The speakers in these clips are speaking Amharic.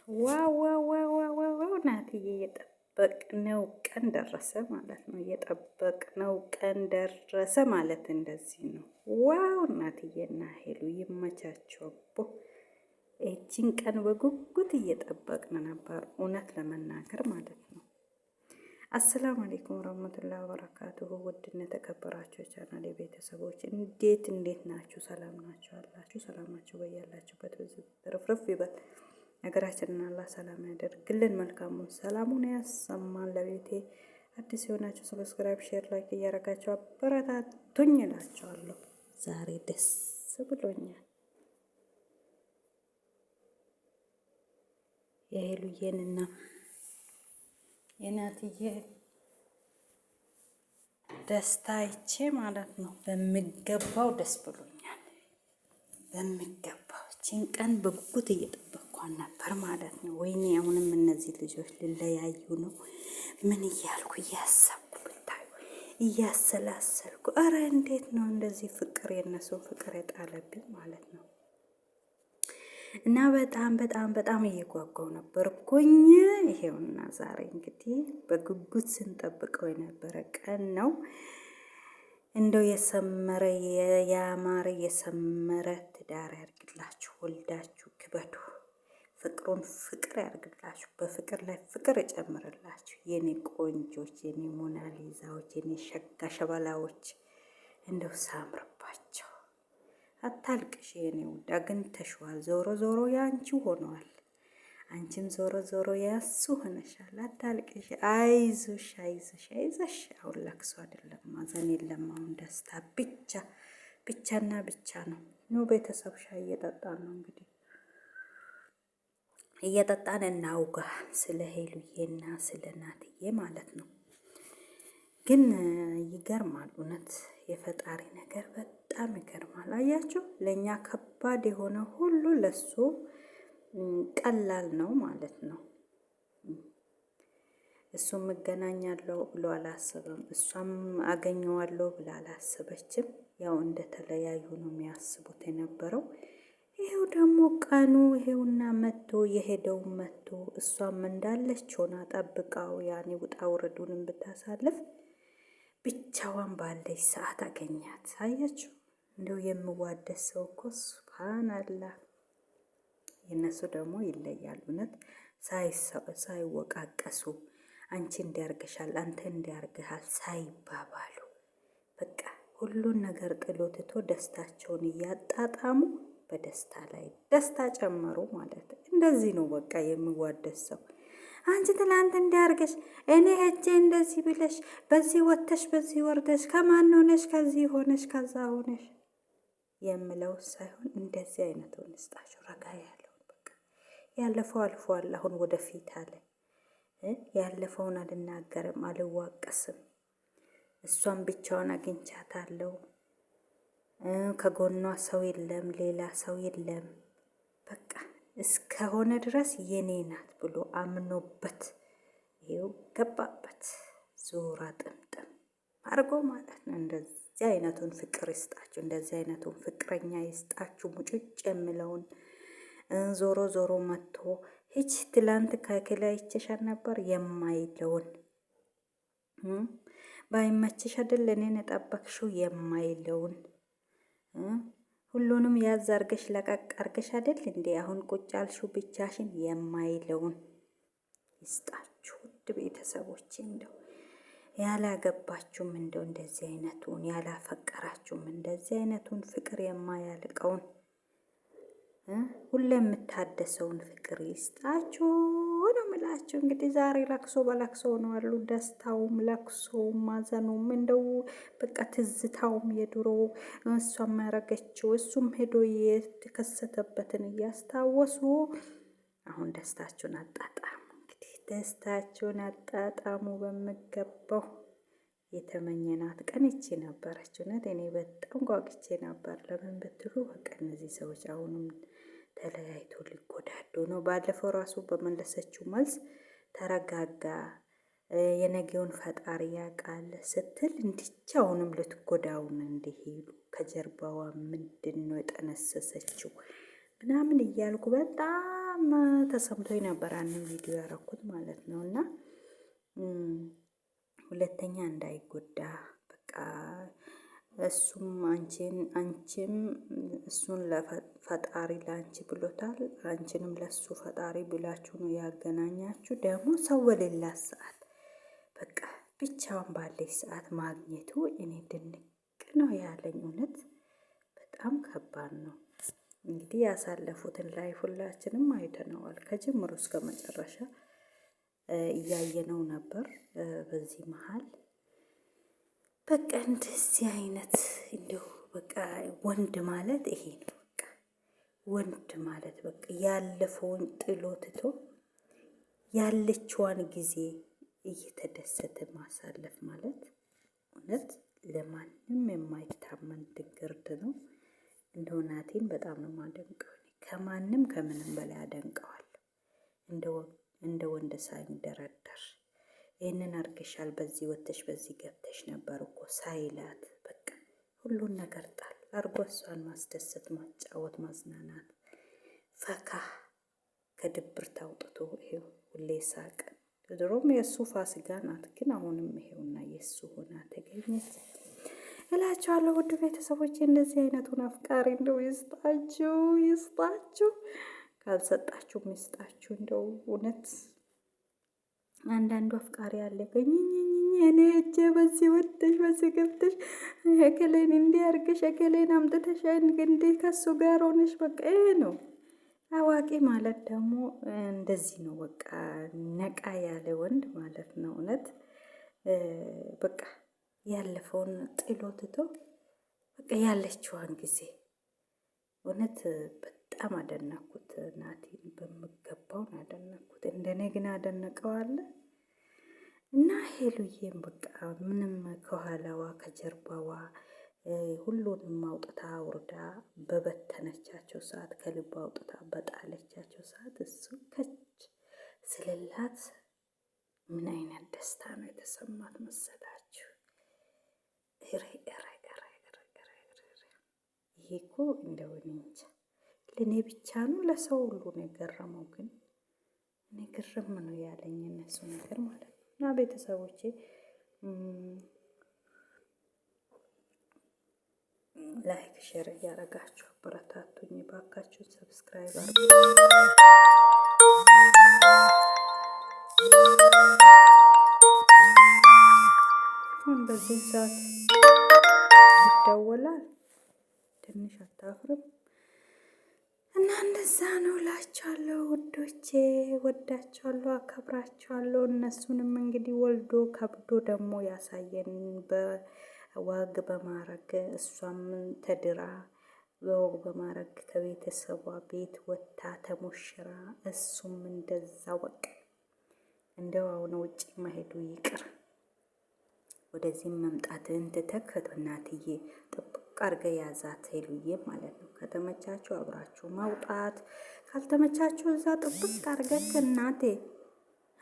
ዋው ዋው ዋው ዋው ዋው ናትዬ የጠበቅነው ቀን ደረሰ ማለት ነው። የጠበቅነው ቀን ደረሰ ማለት እንደዚህ ነው። ዋው እናትዬና ሄሉ ይመቻቸው። ቦ እቺን ቀን በጉጉት እየጠበቅን ነበር፣ እውነት ለመናገር ማለት ነው። አሰላሙ አለይኩም ወራህመቱላሂ ወበረካቱሁ። ውድና ተከበራችሁ ቻናል ቤተሰቦች እንዴት ናችሁ? ሰላም ናችሁ አላችሁ? ሰላማችሁ በያላችሁበት ብዙ ረፍረፍ ይበል። ነገራችንን አላህ ሰላም ያደርግልን፣ መልካሙን ሰላሙን ያሰማን። ለቤቴ አዲስ የሆናችሁ ሰብስክራይብ፣ ሼር፣ ላይክ እያረጋችሁ አበረታቱኝ እላችኋለሁ። ዛሬ ደስ ብሎኛል። የሄሉዬንና የናትዬ ደስታ አይቼ ማለት ነው በሚገባው ደስ ብሎኛል። በሚገባው እቺን ቀን በጉጉት እየጠበቅኳን ነበር ማለት ነው። ወይኔ አሁንም እነዚህ ልጆች ሊለያዩ ነው። ምን እያልኩ እያሰብኩ ብታዩ እያሰላሰልኩ፣ እረ እንዴት ነው እንደዚህ ፍቅር የነሱን ፍቅር የጣለብኝ ማለት ነው። እና በጣም እየጓጓው ነበርኩኝ። ይሄውና ዛሬ እንግዲህ በጉጉት ስንጠብቀው የነበረ ቀን ነው። እንደው የሰመረ ያማረ የሰመረ ትዳር ያርግላችሁ፣ ወልዳችሁ ክበዱ፣ ፍቅሩን ፍቅር ያርግላችሁ፣ በፍቅር ላይ ፍቅር ይጨምርላችሁ። የኔ ቆንጆች፣ የኔ ሞናሊዛዎች፣ የኔ ሸጋ ሸበላዎች እንደው ሳምርባቸው። አታልቅሽ የኔ ውድ፣ አግኝተሽዋል። ዞሮ ዞሮ ያንቺ ሆነዋል። አንቺም ዞሮ ዞሮ ያሱ ሆነሻል። አታልቅሽ፣ አይዞሽ አይዞሽ አይዞሽ። አሁን ለቅሶ አይደለም፣ ማዘን የለም። አሁን ደስታ ብቻና ብቻ ነው። ኑ ቤተሰብ ሻይ እየጠጣን ነው እንግዲህ እየጠጣን እናውጋ ስለ ሄሉዬና ስለ ናትዬ ማለት ነው። ግን ይገርማል እውነት የፈጣሪ ነገር በጣም ይገርማል። አያችሁ ለእኛ ከባድ የሆነ ሁሉ ለሱ ቀላል ነው ማለት ነው። እሱም እገናኛለሁ ብሎ አላሰበም፣ እሷም አገኘዋለሁ ብላ አላሰበችም። ያው እንደተለያዩ ነው የሚያስቡት የነበረው። ይሄው ደግሞ ቀኑ ይሄውና መጥቶ የሄደው መጥቶ እሷም እንዳለች ሆና ጠብቃው ያኔ ውጣ ውረዱንም ብታሳልፍ ብቻዋን ባለች ሰዓት አገኛት። አያችሁ እንደው የምዋደድ ሰው እኮ ሱብሃንአላህ። የነሱ ደግሞ ይለያል እውነት ሳይወቃቀሱ አንቺ እንዲያርግሻል አንተ እንዲያርግሃል ሳይባባሉ በቃ ሁሉን ነገር ጥሎ ትቶ ደስታቸውን እያጣጣሙ በደስታ ላይ ደስታ ጨመሩ ማለት እንደዚህ ነው በቃ የሚዋደድ ሰው። አንቺ ትላንት እንዲያርገሽ እኔ ሄጄ እንደዚህ ብለሽ በዚህ ወተሽ በዚህ ወርደሽ ከማን ሆነሽ ከዚህ ሆነሽ ከዛ ሆነሽ የምለው ሳይሆን እንደዚህ አይነት ወንስጣችሁ ረጋ ያለውን በቃ ያለፈው አልፏል። አሁን ወደፊት አለ። ያለፈውን አልናገርም፣ አልዋቀስም። እሷን ብቻውን አግኝቻታለሁ። ከጎኗ ሰው የለም፣ ሌላ ሰው የለም። በቃ እስከሆነ ድረስ የኔ ናት ብሎ አምኖበት ይኸው ገባበት። ዙራ ጥምጥም አድርጎ ማለት ነው። እንደዚህ አይነቱን ፍቅር ይስጣችሁ፣ እንደዚህ አይነቱን ፍቅረኛ ይስጣችሁ። ሙጭጭ የሚለውን ዞሮ ዞሮ መጥቶ ሂች ትላንት ከክላ ይቸሻል ነበር የማይለውን ባይመችሽ አይደል እኔን የጠበቅሽው የማይለውን ሁሉንም ያዝ አርገሽ ለቀቅ አርገሽ አይደል እንዴ አሁን ቁጭ አልሽው ብቻሽን የማይለውን ይስጣችሁ። ውድ ቤተሰቦች እንደው ያላገባችሁም እንደው እንደዚህ አይነቱን ያላፈቀራችሁም እንደዚህ አይነቱን ፍቅር የማያልቀውን ሁሌ የምታደሰውን ፍቅር ይስጣችሁ ነው ምላችሁ። እንግዲህ ዛሬ ለቅሶ በለቅሶ ነው አሉ። ደስታውም ለቅሶውም ማዘኑም እንደው በቃ ትዝታውም የድሮ እሷም ያረገችው እሱም ሄዶ የተከሰተበትን እያስታወሱ አሁን ደስታችሁን አጣጣሙ። እንግዲህ ደስታችሁን አጣጣሙ በሚገባው። የተመኘናት ቀን ይቺ ነበረች። እውነት እኔ በጣም ጓግቼ ነበር። ለምን ብትሉ በቃ እነዚህ ሰዎች አሁንም ተለያይቶ ሊጎዳዱ ነው። ባለፈው ራሱ በመለሰችው መልስ ተረጋጋ፣ የነገውን ፈጣሪ ያውቃል ስትል እንዲቻ አሁንም ልትጎዳውን እንዲሄዱ ከጀርባዋ ምንድን ነው የጠነሰሰችው ምናምን እያልኩ በጣም ተሰምቶኝ ነበር ያንን ቪዲዮ ያረኩት ማለት ነው። እና ሁለተኛ እንዳይጎዳ በቃ እሱም አንቺም እሱን ፈጣሪ ለአንቺ ብሎታል፣ አንቺንም ለሱ ፈጣሪ ብላችሁ ነው ያገናኛችሁ። ደግሞ ሰው በሌላት ሰዓት በቃ ብቻውን ባለች ሰዓት ማግኘቱ እኔ ድንቅ ነው ያለኝ። እውነት በጣም ከባድ ነው። እንግዲህ ያሳለፉትን ላይ ሁላችንም አይተነዋል። ከጅምሩ እስከ መጨረሻ እያየነው ነበር። በዚህ መሀል በቃ እንደዚህ አይነት እንዲሁ በቃ ወንድ ማለት ይሄ ነው። በቃ ወንድ ማለት በቃ ያለፈውን ጥሎ ትቶ ያለችዋን ጊዜ እየተደሰተ ማሳለፍ ማለት እውነት ለማንም የማይታመን ትግርት ነው። እንደው ናቲን በጣም ነው የማደንቀው። ከማንም ከምንም በላይ አደንቀዋለሁ። እንደ ወንድ ሳይደረደር ይህንን አርገሻል፣ በዚህ ወጥተሽ በዚህ ገብተሽ ነበር እኮ ሳይላት በቃ ሁሉን ነገር ጣል አርጎ እሷን ማስደሰት፣ ማጫወት፣ ማዝናናት፣ ፈካ ከድብርት አውጥቶ ይሄው ሁሌ ሳቅ። ድሮም የእሱ ፋሲካ ናት፣ ግን አሁንም ይሄውና የእሱ ሆና ተገኘች እላቸዋለሁ። ውድ ቤተሰቦች እንደዚህ አይነቱን አፍቃሪ እንደው ይስጣችሁ፣ ካልሰጣችሁም ይስጣችሁ። እንደው እውነት አንዳንዱ አፍቃሪ አለ እኔ እጄ በዚህ ወጥተሽ በዚህ ገብተሽ እከሌን እንዲያርግሽ እከሌን አምጥተሽ እንዴ ከሱ ጋር ሆነሽ በቃ ይሄ ነው። አዋቂ ማለት ደግሞ እንደዚህ ነው። በቃ ነቃ ያለ ወንድ ማለት ነው። እውነት በቃ ያለፈውን ጥሎ ትቶ በቃ ያለችዋን ጊዜ እውነት በጣም አደነኩት። ናቲን በምገባውን አደነኩት። እንደኔ ግን አደነቀዋለ እና ሄሉዬም በቃ ምንም ከኋላዋ ከጀርባዋ ሁሉንም አውጥታ አውርዳ በበተነቻቸው ሰዓት ከልብ አውጥታ በጣለቻቸው ሰዓት እሱ ከች ስለላት ምን አይነት ደስታ ነው የተሰማት መሰላችሁ? ይሄ እኮ እንደው እንጃ ለእኔ ብቻ ነው ለሰው ሁሉ ነው የገረመው፣ ግን እኔ ግርም ነው ያለኝ እነሱ ነገር ማለት ነው። እና ቤተሰቦቼ ላይክ ሼር እያረጋችሁ አበረታቱኝ ባካችሁ፣ ሰብስክራይብ አድርጉ። በዚህ ሰዓት ይደወላል። ትንሽ አታፍርም? እና እንደዛ ነው እላችኋለሁ ውዶቼ፣ ወዳችኋለሁ፣ አከብራችኋለሁ። እነሱንም እንግዲህ ወልዶ ከብዶ ደግሞ ያሳየን በወግ በማረግ እሷም ተድራ በወግ በማረግ ከቤተሰቧ ቤት ወጥታ ተሞሽራ እሱም እንደዛ ወቅ እንደው አሁን ውጭ መሄዱ ይቅር ወደዚህም መምጣትን ትተክ እናትዬ ጥብቅ አርገ ያዛት ሄሉዬ ማለት ነው። ከተመቻችሁ አብራችሁ ማውጣት፣ ካልተመቻችሁ እዛ ጥብቅ አርገክ እናቴ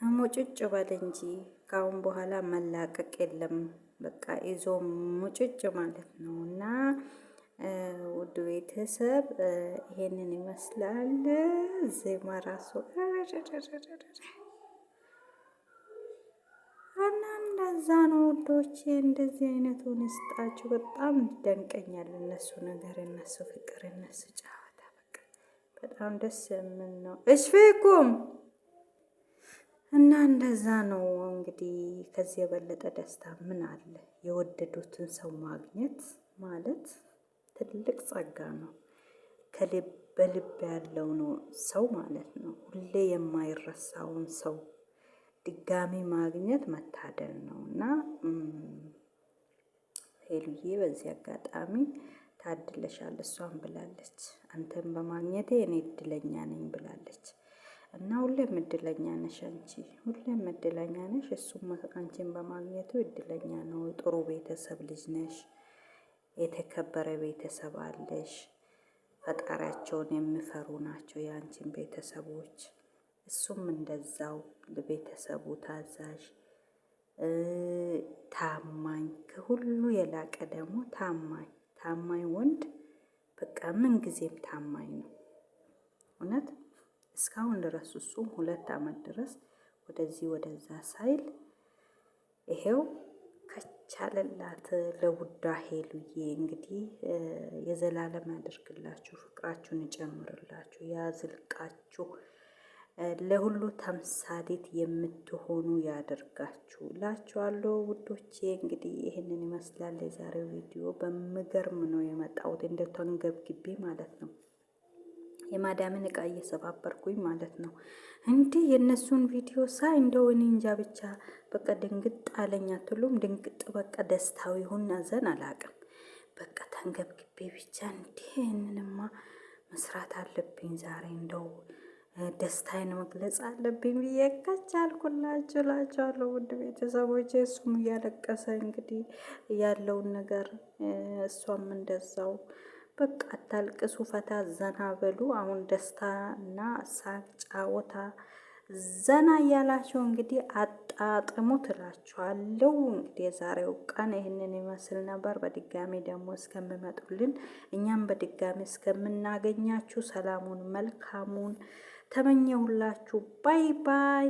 ሙጭጭ በል እንጂ ካሁን በኋላ መላቀቅ የለም። በቃ ይዞ ሙጭጭ ማለት ነው። እና ውድ ቤተሰብ ይሄንን ይመስላል። ዜማ ራሱ እና እንደዛ ነው ውዶቼ። እንደዚህ አይነቱን ስጣችሁ በጣም ይደንቀኛል። እነሱ ነገር፣ እነሱ ፍቅር፣ እነሱ ጨዋታ በቃ በጣም ደስ የምን ነው። እሽፌኩም እና እንደዛ ነው እንግዲህ። ከዚህ የበለጠ ደስታ ምን አለ? የወደዱትን ሰው ማግኘት ማለት ትልቅ ጸጋ ነው። በልብ ያለው ነው ሰው ማለት ነው። ሁሌ የማይረሳውን ሰው ድጋሚ ማግኘት መታደል ነው። እና ሄሉዬ በዚህ አጋጣሚ ታድለሻል። እሷን ብላለች፣ አንተን በማግኘቴ እኔ እድለኛ ነኝ ብላለች። እና ሁሌም እድለኛ ነሽ አንቺ፣ ሁሌም እድለኛ ነሽ። እሱም አንቺን በማግኘቱ እድለኛ ነው። ጥሩ ቤተሰብ ልጅ ነሽ፣ የተከበረ ቤተሰብ አለሽ። ፈጣሪያቸውን የሚፈሩ ናቸው የአንቺን ቤተሰቦች። እሱም እንደዛው ለቤተሰቡ ታዛዥ፣ ታማኝ፣ ከሁሉ የላቀ ደግሞ ታማኝ ወንድ በቃ ምን ጊዜም ታማኝ ነው። እውነት እስካሁን ድረስ እሱም 2 ዓመት ድረስ ወደዚህ ወደዛ ሳይል ይሄው ከቻለላት ለውዳ ሄሉዬ እንግዲህ የዘላለም ያደርግላችሁ፣ ፍቅራችሁን ይጨምርላችሁ፣ ያዝልቃችሁ፣ ለሁሉ ተምሳሌት የምትሆኑ ያደርጋችሁ እላችኋለሁ ውዶቼ። እንግዲህ ይህንን ይመስላል የዛሬው ቪዲዮ። በምገርም ነው የመጣሁት እንደ ተንገብግቤ ማለት ነው። የማዳምን እቃ እየሰባበርኩኝ ማለት ነው። እንዲህ የእነሱን ቪዲዮ ሳይ እንደው እኔ እንጃ ብቻ በቃ ድንግጥ አለኝ አትሉም? ድንግጥ በቃ ደስታዊ ይሁን አዘን አላቅም። በቃ ተንገብግቤ ብቻ እንዲህ ይህንንማ መስራት አለብኝ ዛሬ እንደው ደስታዬን መግለጽ አለብኝ ብዬ ከቻልኩላችሁ እላችኋለሁ ውድ ቤተሰቦች። እሱም እያለቀሰ እንግዲህ ያለውን ነገር እሷም እንደዛው በቃ አታልቅሱ፣ ፈታ ዘና በሉ። አሁን ደስታና ሳቅ ጫወታ ዘና እያላቸው እንግዲህ አጣጥሙ ትላችኋለሁ። እንግዲህ የዛሬው ቀን ይህንን ይመስል ነበር። በድጋሚ ደግሞ እስከምመጡልን እኛም በድጋሚ እስከምናገኛችሁ ሰላሙን መልካሙን ተመኘሁላችሁ። ባይ ባይ።